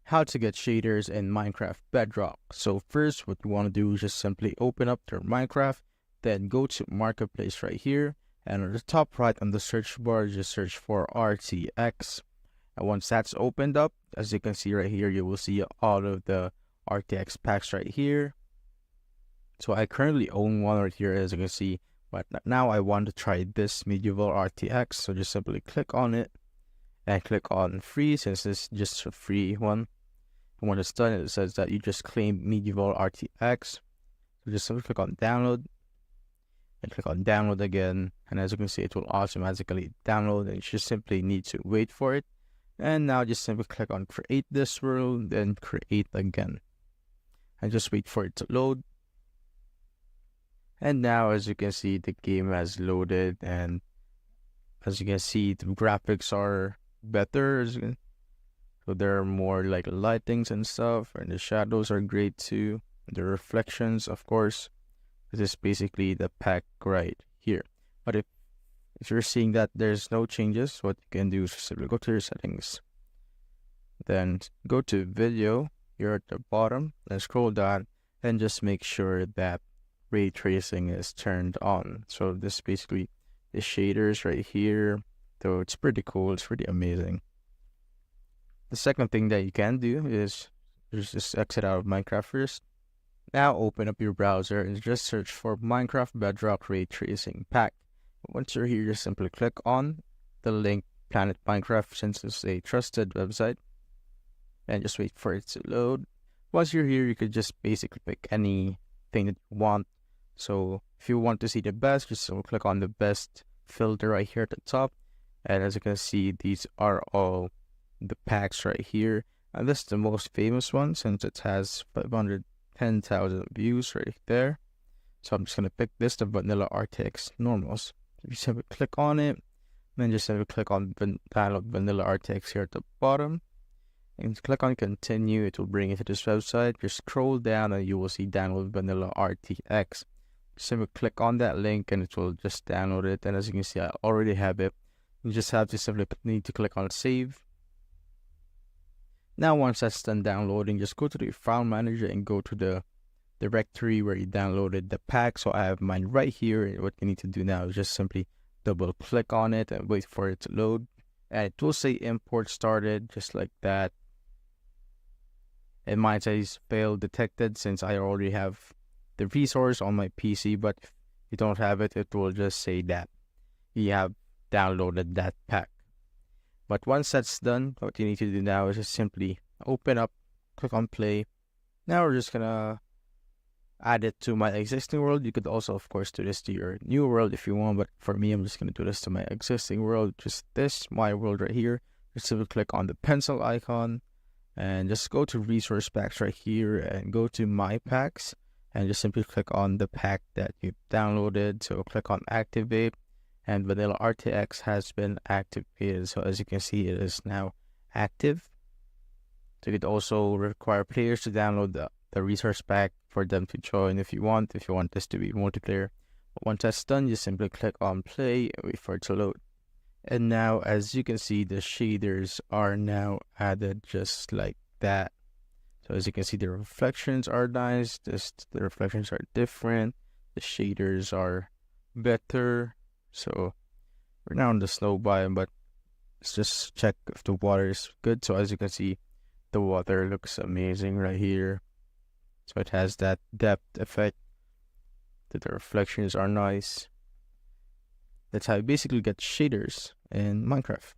how to get shaders in Minecraft Bedrock. So first, what you want to do is just simply open up your Minecraft, then go to Marketplace right here, and on the top right on the search bar, just search for RTX. And once that's opened up, as you can see right here, you will see all of the RTX packs right here. So I currently own one right here, as you can see, but now I want to try this medieval RTX. So just simply click on it and click on free, since it's just a free one. And when it's done, it says that you just claimed medieval RTX. So just simply click on download and click on download again. And as you can see, it will automatically download, and you just simply need to wait for it. And now just simply click on create this world, then create again. And just wait for it to load. And now as you can see, the game has loaded, and as you can see, the graphics are better. So there are more like lightings and stuff, and the shadows are great too. The reflections, of course. This is basically the pack right here. But if you're seeing that there's no changes, what you can do is simply go to your settings, then go to video here at the bottom, and scroll down, and just make sure that ray tracing is turned on. So this basically the shaders right here. So it's pretty cool. It's pretty amazing. The second thing that you can do is just exit out of Minecraft first. Now open up your browser and just search for Minecraft Bedrock Ray Tracing Pack. Once you're here, just simply click on the link Planet Minecraft, since it's a trusted website, and just wait for it to load. Once you're here, you could just basically pick anything that you want. So if you want to see the best, just click on the best filter right here at the top. And as you can see, these are all the packs right here, and this is the most famous one since it has 510,000 views right there. So I'm just gonna pick this, the vanilla RTX normals. You simply click on it, then just simply click on download vanilla RTX here at the bottom, and click on continue. It will bring you to this website. Just scroll down and you will see download vanilla RTX. Simply click on that link and it will just download it. And as you can see, I already have it. You just have to simply need to click on save. Now once that's done downloading, just go to the file manager and go to the directory where you downloaded the pack. So I have mine right here, and what you need to do now is just simply double click on it and wait for it to load, and it will say import started, just like that. And mine says failed detected, since I already have the resource on my PC, but if you don't have it, it will just say that you have downloaded that pack. But once that's done, what you need to do now is just simply open up, click on play. Now we're just gonna add it to my existing world. You could also, of course, do this to your new world if you want, but for me, I'm just gonna do this to my existing world. Just this, my world right here. Just simply click on the pencil icon, and just go to resource packs right here, and go to my packs, and just simply click on the pack that you've downloaded. So click on activate, and vanilla RTX has been activated. So as you can see, it is now active. So you could also require players to download the resource pack for them to join if you want this to be multiplayer. But once that's done, you simply click on play and wait for it to load. And now as you can see, the shaders are now added just like that. So as you can see, the reflections are nice. The reflections are different. The shaders are better. So we're now in the snow biome, but let's just check if the water is good. So as you can see, the water looks amazing right here. So it has that depth effect. The reflections are nice. That's how you basically get shaders in Minecraft.